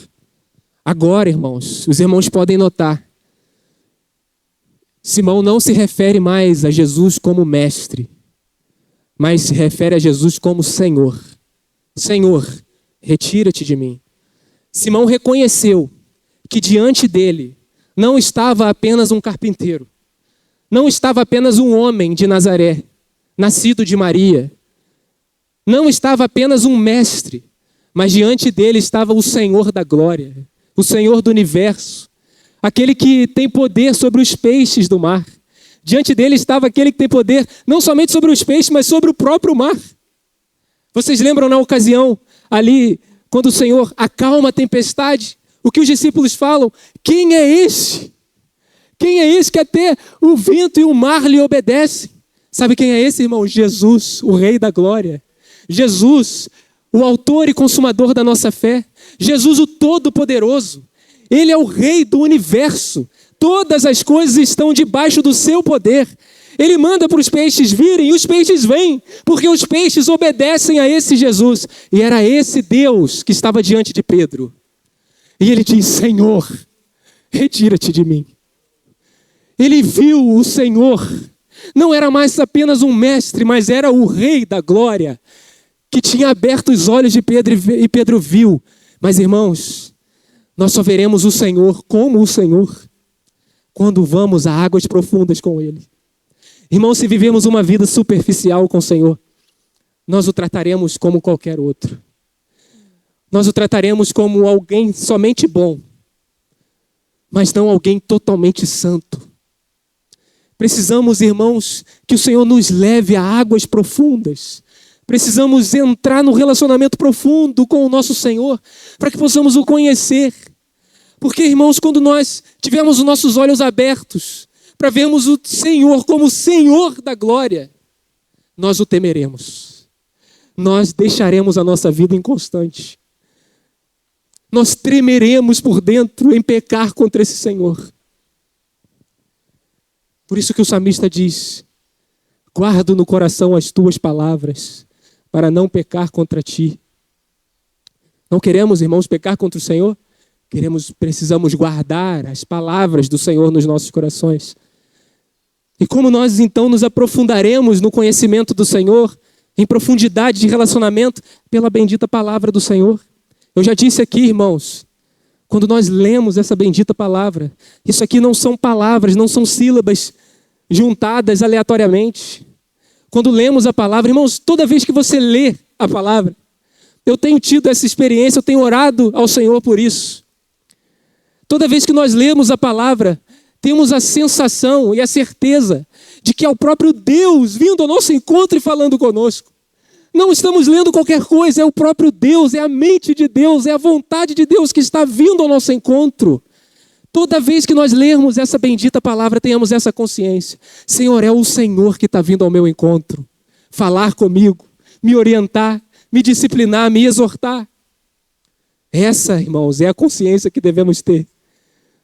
Agora, irmãos, os irmãos podem notar, Simão não se refere mais a Jesus como mestre, mas se refere a Jesus como Senhor. Senhor, retira-te de mim. Simão reconheceu que diante dele não estava apenas um carpinteiro, não estava apenas um homem de Nazaré, nascido de Maria, não estava apenas um mestre, mas diante dele estava o Senhor da glória, o Senhor do universo, aquele que tem poder sobre os peixes do mar. Diante dele estava aquele que tem poder não somente sobre os peixes, mas sobre o próprio mar. Vocês lembram na ocasião ali, quando o Senhor acalma a tempestade, o que os discípulos falam? Quem é esse? Quem é esse que até o vento e o mar lhe obedecem? Sabe quem é esse, irmão? Jesus, o Rei da Glória. Jesus, o autor e consumador da nossa fé. Jesus, o Todo-Poderoso. Ele é o Rei do universo. Todas as coisas estão debaixo do seu poder. Ele manda para os peixes virem e os peixes vêm, porque os peixes obedecem a esse Jesus. E era esse Deus que estava diante de Pedro. E ele diz: Senhor, retira-te de mim. Ele viu o Senhor. Não era mais apenas um mestre, mas era o Rei da Glória, que tinha aberto os olhos de Pedro e Pedro viu. Mas, irmãos, nós só veremos o Senhor como o Senhor quando vamos a águas profundas com Ele. Irmãos, se vivemos uma vida superficial com o Senhor, nós o trataremos como qualquer outro. Nós o trataremos como alguém somente bom, mas não alguém totalmente santo. Precisamos, irmãos, que o Senhor nos leve a águas profundas. Precisamos entrar no relacionamento profundo com o nosso Senhor, para que possamos o conhecer, Porque, irmãos, quando nós tivermos os nossos olhos abertos para vermos o Senhor como o Senhor da glória, nós o temeremos. Nós deixaremos a nossa vida inconstante. Nós tremeremos por dentro em pecar contra esse Senhor. Por isso que o salmista diz: guardo no coração as tuas palavras, para não pecar contra ti. Não queremos, irmãos, pecar contra o Senhor? Precisamos guardar as palavras do Senhor nos nossos corações. E como nós então nos aprofundaremos no conhecimento do Senhor, em profundidade de relacionamento, pela bendita palavra do Senhor. Eu já disse aqui, irmãos, quando nós lemos essa bendita palavra, isso aqui não são palavras, não são sílabas juntadas aleatoriamente. Quando lemos a palavra, irmãos, toda vez que você lê a palavra, eu tenho tido essa experiência, eu tenho orado ao Senhor por isso. Toda vez que nós lemos a palavra, temos a sensação e a certeza de que é o próprio Deus vindo ao nosso encontro e falando conosco. Não estamos lendo qualquer coisa, é o próprio Deus, é a mente de Deus, é a vontade de Deus que está vindo ao nosso encontro. Toda vez que nós lermos essa bendita palavra, tenhamos essa consciência. Senhor, é o Senhor que está vindo ao meu encontro, falar comigo, me orientar, me disciplinar, me exortar. Essa, irmãos, é a consciência que devemos ter.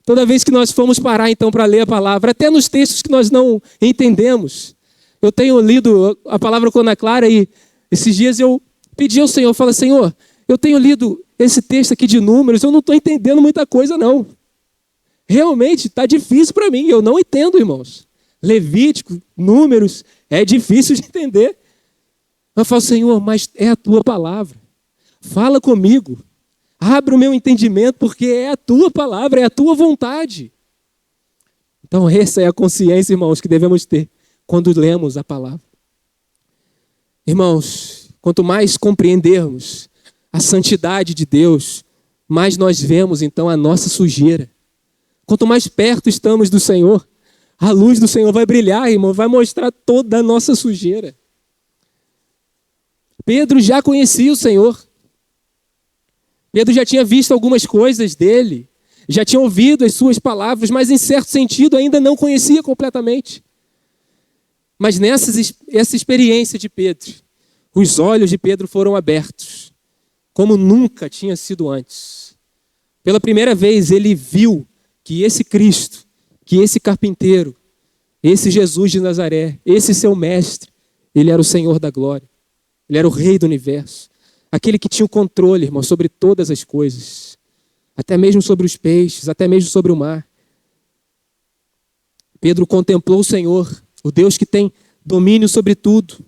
Toda vez que nós formos parar, então, para ler a palavra, até nos textos que nós não entendemos. Eu tenho lido a palavra com Ana Clara e esses dias eu pedi ao Senhor, falei: Senhor, eu tenho lido esse texto aqui de Números, eu não estou entendendo muita coisa, não. Realmente está difícil para mim, eu não entendo, irmãos. Levítico, Números, é difícil de entender. Eu falo: Senhor, mas é a tua palavra. Fala comigo. Abre o meu entendimento, porque é a tua palavra, é a tua vontade. Então essa é a consciência, irmãos, que devemos ter quando lemos a palavra. Irmãos, quanto mais compreendermos a santidade de Deus, mais nós vemos então a nossa sujeira. Quanto mais perto estamos do Senhor, a luz do Senhor vai brilhar, irmão, vai mostrar toda a nossa sujeira. Pedro já conhecia o Senhor. Pedro já tinha visto algumas coisas dele, já tinha ouvido as suas palavras, mas em certo sentido ainda não conhecia completamente. Mas essa experiência de Pedro, os olhos de Pedro foram abertos, como nunca tinha sido antes. Pela primeira vez ele viu que esse Cristo, que esse carpinteiro, esse Jesus de Nazaré, esse seu mestre, ele era o Senhor da glória, ele era o Rei do universo. Aquele que tinha o controle, irmão, sobre todas as coisas. Até mesmo sobre os peixes, até mesmo sobre o mar. Pedro contemplou o Senhor, o Deus que tem domínio sobre tudo.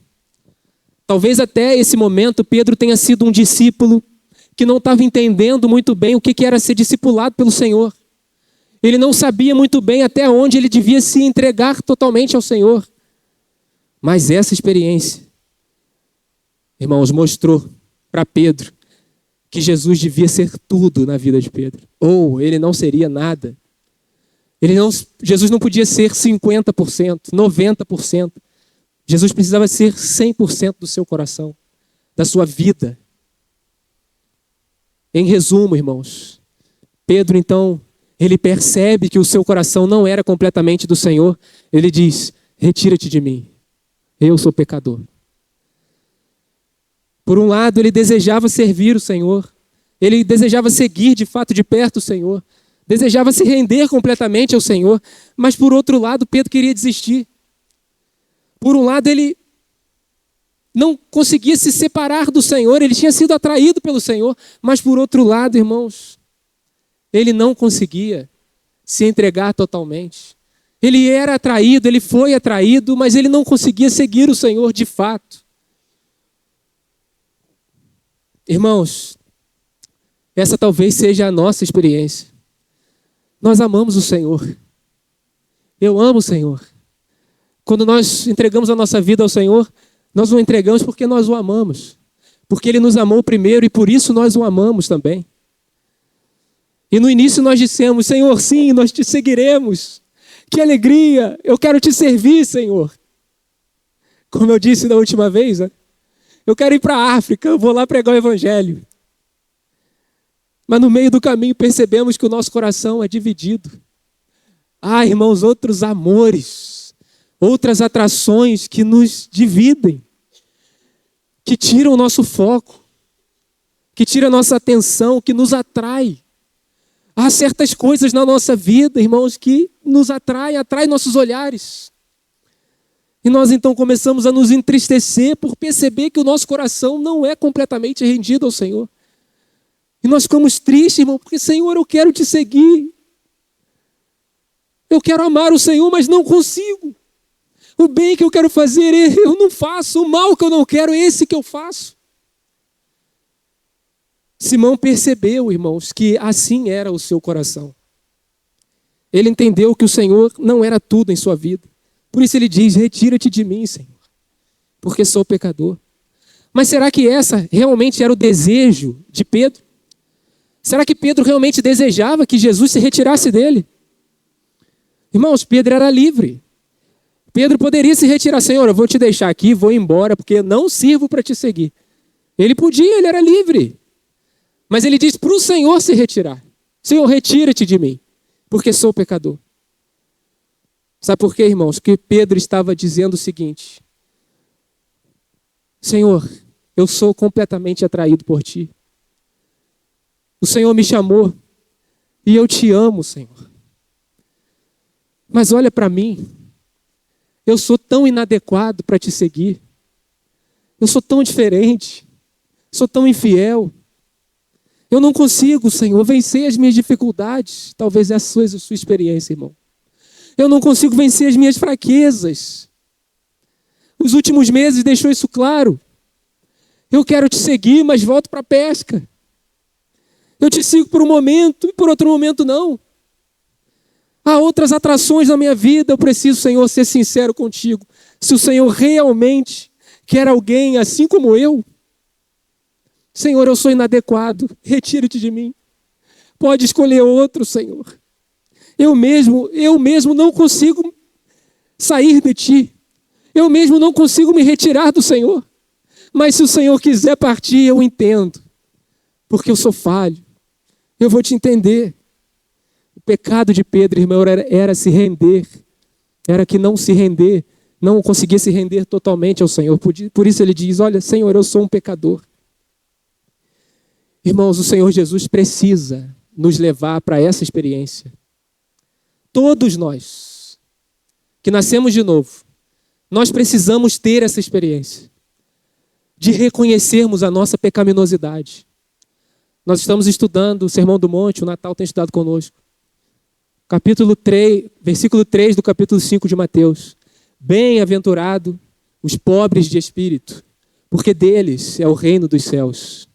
Talvez até esse momento Pedro tenha sido um discípulo que não estava entendendo muito bem o que era ser discipulado pelo Senhor. Ele não sabia muito bem até onde ele devia se entregar totalmente ao Senhor. Mas essa experiência, irmãos, mostrou para Pedro que Jesus devia ser tudo na vida de Pedro. Ou ele não seria nada. Jesus não podia ser 50%, 90%. Jesus precisava ser 100% do seu coração, da sua vida. Em resumo, irmãos, Pedro então, ele percebe que o seu coração não era completamente do Senhor. Ele diz: retira-te de mim, eu sou pecador. Por um lado, ele desejava servir o Senhor. Ele desejava seguir de fato de perto o Senhor. Desejava se render completamente ao Senhor. Mas por outro lado, Pedro queria desistir. Por um lado, ele não conseguia se separar do Senhor. Ele tinha sido atraído pelo Senhor. Mas por outro lado, irmãos, ele não conseguia se entregar totalmente. Ele era atraído, ele foi atraído, mas ele não conseguia seguir o Senhor de fato. Irmãos, essa talvez seja a nossa experiência. Nós amamos o Senhor. Eu amo o Senhor. Quando nós entregamos a nossa vida ao Senhor, nós o entregamos porque nós o amamos. Porque Ele nos amou primeiro e por isso nós o amamos também. E no início nós dissemos: Senhor, sim, nós te seguiremos. Que alegria, eu quero te servir, Senhor. Como eu disse da última vez, né? Eu quero ir para a África, eu vou lá pregar o Evangelho. Mas no meio do caminho percebemos que o nosso coração é dividido. Ah, irmãos, outros amores, outras atrações que nos dividem, que tiram o nosso foco, que tiram a nossa atenção, que nos atrai. Há certas coisas na nossa vida, irmãos, que nos atraem nossos olhares. E nós então começamos a nos entristecer por perceber que o nosso coração não é completamente rendido ao Senhor. E nós ficamos tristes, irmão, porque, Senhor, eu quero te seguir. Eu quero amar o Senhor, mas não consigo. O bem que eu quero fazer, eu não faço. O mal que eu não quero, esse que eu faço. Simão percebeu, irmãos, que assim era o seu coração. Ele entendeu que o Senhor não era tudo em sua vida. Por isso ele diz, retira-te de mim, Senhor, porque sou pecador. Mas será que essa realmente era o desejo de Pedro? Será que Pedro realmente desejava que Jesus se retirasse dele? Irmãos, Pedro era livre. Pedro poderia se retirar. Senhor, eu vou te deixar aqui, vou embora, porque eu não sirvo para te seguir. Ele podia, ele era livre. Mas ele diz para o Senhor se retirar. Senhor, retira-te de mim, porque sou pecador. Sabe por quê, irmãos? Porque Pedro estava dizendo o seguinte: Senhor, eu sou completamente atraído por ti. O Senhor me chamou e eu te amo, Senhor. Mas olha para mim, eu sou tão inadequado para te seguir. Eu sou tão diferente, sou tão infiel. Eu não consigo, Senhor, vencer as minhas dificuldades. Talvez essa seja a sua experiência, irmão. Eu não consigo vencer as minhas fraquezas. Os últimos meses deixou isso claro. Eu quero te seguir, mas volto para a pesca. Eu te sigo por um momento e por outro momento não. Há outras atrações na minha vida. Eu preciso, Senhor, ser sincero contigo. Se o Senhor realmente quer alguém assim como eu, Senhor, eu sou inadequado. Retira-te de mim. Pode escolher outro, Senhor. Eu mesmo não consigo sair de ti. Eu mesmo não consigo me retirar do Senhor. Mas se o Senhor quiser partir, eu entendo. Porque eu sou falho. Eu vou te entender. O pecado de Pedro, irmão, era se render. Era que não se render, não conseguia se render totalmente ao Senhor. Por isso ele diz, olha, Senhor, eu sou um pecador. Irmãos, o Senhor Jesus precisa nos levar para essa experiência. Todos nós que nascemos de novo, nós precisamos ter essa experiência de reconhecermos a nossa pecaminosidade. Nós estamos estudando o Sermão do Monte, o Natal tem estudado conosco. Capítulo 3, versículo 3 do capítulo 5 de Mateus. Bem-aventurado os pobres de espírito, porque deles é o reino dos céus.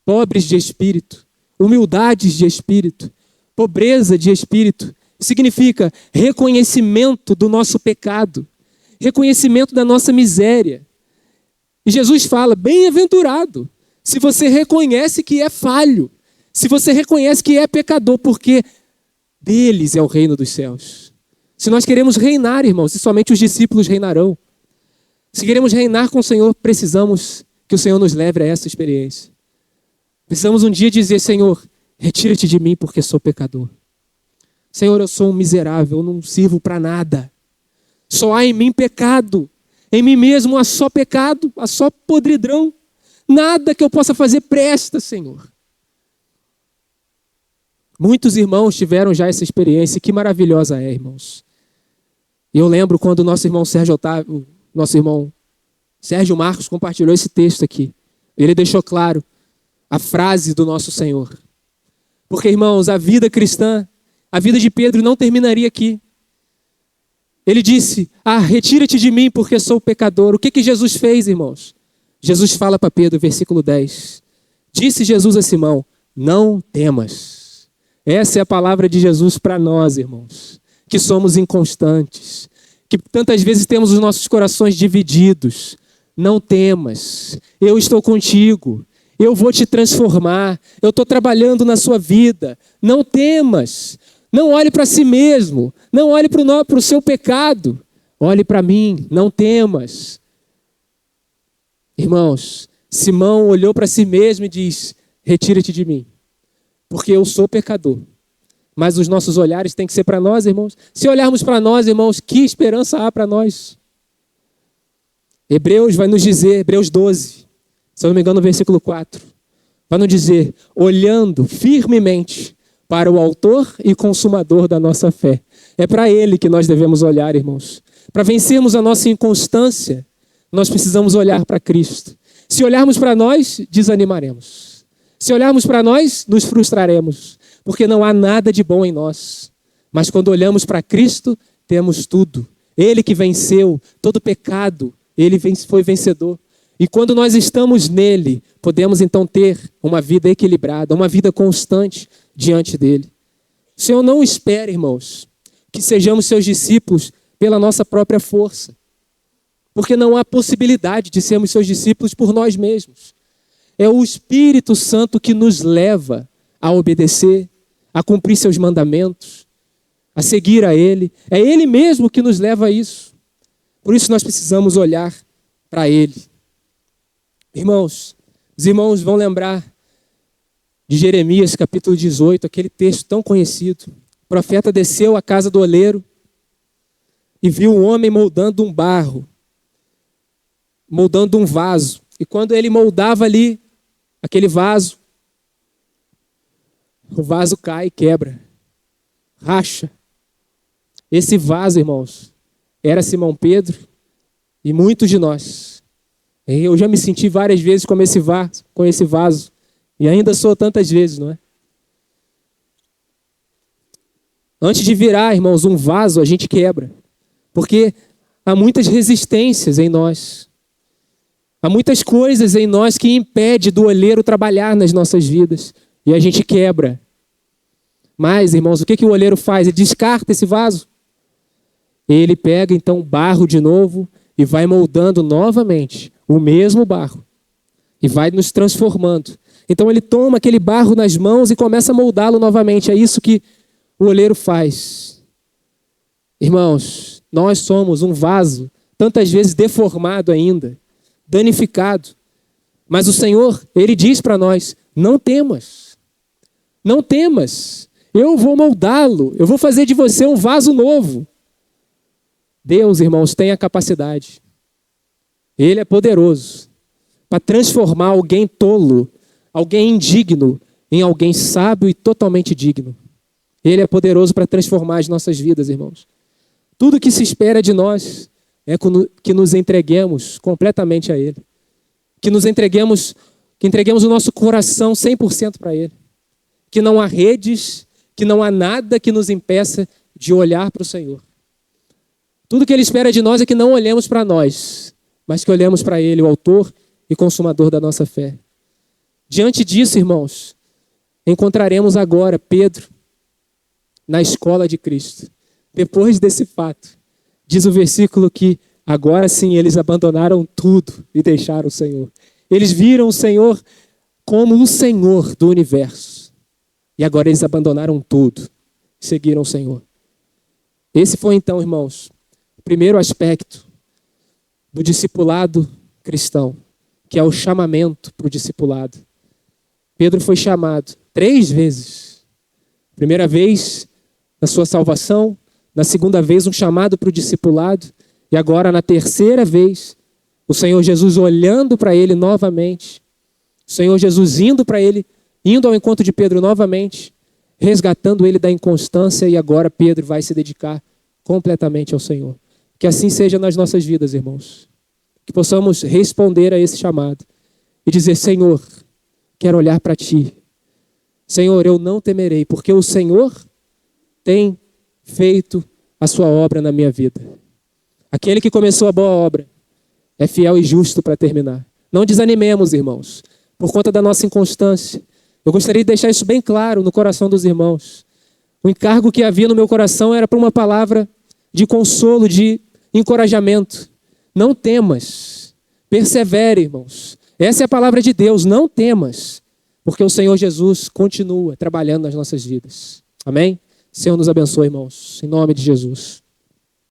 Pobres de espírito, humildades de espírito, pobreza de espírito, significa reconhecimento do nosso pecado, reconhecimento da nossa miséria. E Jesus fala, bem-aventurado, se você reconhece que é falho, se você reconhece que é pecador, porque deles é o reino dos céus. Se nós queremos reinar, irmãos, e somente os discípulos reinarão. Se queremos reinar com o Senhor, precisamos que o Senhor nos leve a essa experiência. Precisamos um dia dizer, Senhor, retira-te de mim porque sou pecador. Senhor, eu sou um miserável, eu não sirvo para nada. Só há em mim pecado. Em mim mesmo há só pecado, há só podridão. Nada que eu possa fazer presta, Senhor. Muitos irmãos tiveram já essa experiência. Que maravilhosa é, irmãos. E eu lembro quando o nosso irmão Sérgio Marcos compartilhou esse texto aqui. Ele deixou claro a frase do nosso Senhor. Porque, irmãos, a vida cristã, a vida de Pedro não terminaria aqui. Ele disse, retira-te de mim porque sou pecador. O que Jesus fez, irmãos? Jesus fala para Pedro, versículo 10. Disse Jesus a Simão, não temas. Essa é a palavra de Jesus para nós, irmãos, que somos inconstantes, que tantas vezes temos os nossos corações divididos. Não temas, eu estou contigo. Eu vou te transformar. Eu estou trabalhando na sua vida. Não temas. Não olhe para si mesmo. Não olhe para o seu pecado. Olhe para mim. Não temas. Irmãos, Simão olhou para si mesmo e diz, retira-te de mim, porque eu sou pecador. Mas os nossos olhares têm que ser para nós, irmãos. Se olharmos para nós, irmãos, que esperança há para nós? Hebreus vai nos dizer, Hebreus 12, se eu não me engano, no versículo 4, vai nos dizer, olhando firmemente para o autor e consumador da nossa fé. É para ele que nós devemos olhar, irmãos. Para vencermos a nossa inconstância, nós precisamos olhar para Cristo. Se olharmos para nós, desanimaremos. Se olharmos para nós, nos frustraremos. Porque não há nada de bom em nós. Mas quando olhamos para Cristo, temos tudo. Ele que venceu todo pecado, ele foi vencedor. E quando nós estamos nele, podemos então ter uma vida equilibrada, uma vida constante diante dele. O Senhor não espera, irmãos, que sejamos seus discípulos pela nossa própria força. Porque não há possibilidade de sermos seus discípulos por nós mesmos. É o Espírito Santo que nos leva a obedecer, a cumprir seus mandamentos, a seguir a Ele. É Ele mesmo que nos leva a isso. Por isso nós precisamos olhar para Ele. Irmãos, os irmãos vão lembrar de Jeremias, capítulo 18, aquele texto tão conhecido. O profeta desceu à casa do oleiro e viu um homem moldando um barro, moldando um vaso. E quando ele moldava ali aquele vaso, o vaso cai e quebra, racha. Esse vaso, irmãos, era Simão Pedro e muitos de nós. Eu já me senti várias vezes com esse vaso, e ainda sou tantas vezes, não é? Antes de virar, irmãos, um vaso, a gente quebra, porque há muitas resistências em nós. Há muitas coisas em nós que impedem do oleiro trabalhar nas nossas vidas. E a gente quebra. Mas, irmãos, o que o oleiro faz? Ele descarta esse vaso. Ele pega, então, o barro de novo e vai moldando novamente o mesmo barro. E vai nos transformando. Então, ele toma aquele barro nas mãos e começa a moldá-lo novamente. É isso que o oleiro faz. Irmãos, nós somos um vaso, tantas vezes deformado ainda, danificado. Mas o Senhor, Ele diz para nós, não temas. Não temas. Eu vou moldá-lo. Eu vou fazer de você um vaso novo. Deus, irmãos, tem a capacidade. Ele é poderoso para transformar alguém tolo, alguém indigno, em alguém sábio e totalmente digno. Ele é poderoso para transformar as nossas vidas, irmãos. Tudo que se espera de nós é que nos entreguemos completamente a Ele. Que entreguemos o nosso coração 100% para Ele. Que não há redes, que não há nada que nos impeça de olhar para o Senhor. Tudo que Ele espera de nós é que não olhemos para nós, mas que olhemos para Ele, o autor e consumador da nossa fé. Diante disso, irmãos, encontraremos agora Pedro na escola de Cristo. Depois desse fato, diz o versículo que agora sim eles abandonaram tudo e deixaram o Senhor. Eles viram o Senhor como o Senhor do universo. E agora eles abandonaram tudo e seguiram o Senhor. Esse foi então, irmãos, o primeiro aspecto do discipulado cristão, que é o chamamento para o discipulado. Pedro foi chamado 3 vezes. Primeira vez na sua salvação, na segunda vez um chamado para o discipulado, e agora na terceira vez, o Senhor Jesus olhando para ele novamente, o Senhor Jesus indo para ele, indo ao encontro de Pedro novamente, resgatando ele da inconstância, e agora Pedro vai se dedicar completamente ao Senhor. Que assim seja nas nossas vidas, irmãos. Que possamos responder a esse chamado e dizer, Senhor, quero olhar para Ti. Senhor, eu não temerei, porque o Senhor tem feito a sua obra na minha vida. Aquele que começou a boa obra é fiel e justo para terminar. Não desanimemos, irmãos, por conta da nossa inconstância. Eu gostaria de deixar isso bem claro no coração dos irmãos. O encargo que havia no meu coração era para uma palavra de consolo, de encorajamento. Não temas, persevere, irmãos. Essa é a palavra de Deus, não temas, porque o Senhor Jesus continua trabalhando nas nossas vidas. Amém? Senhor nos abençoe, irmãos, em nome de Jesus.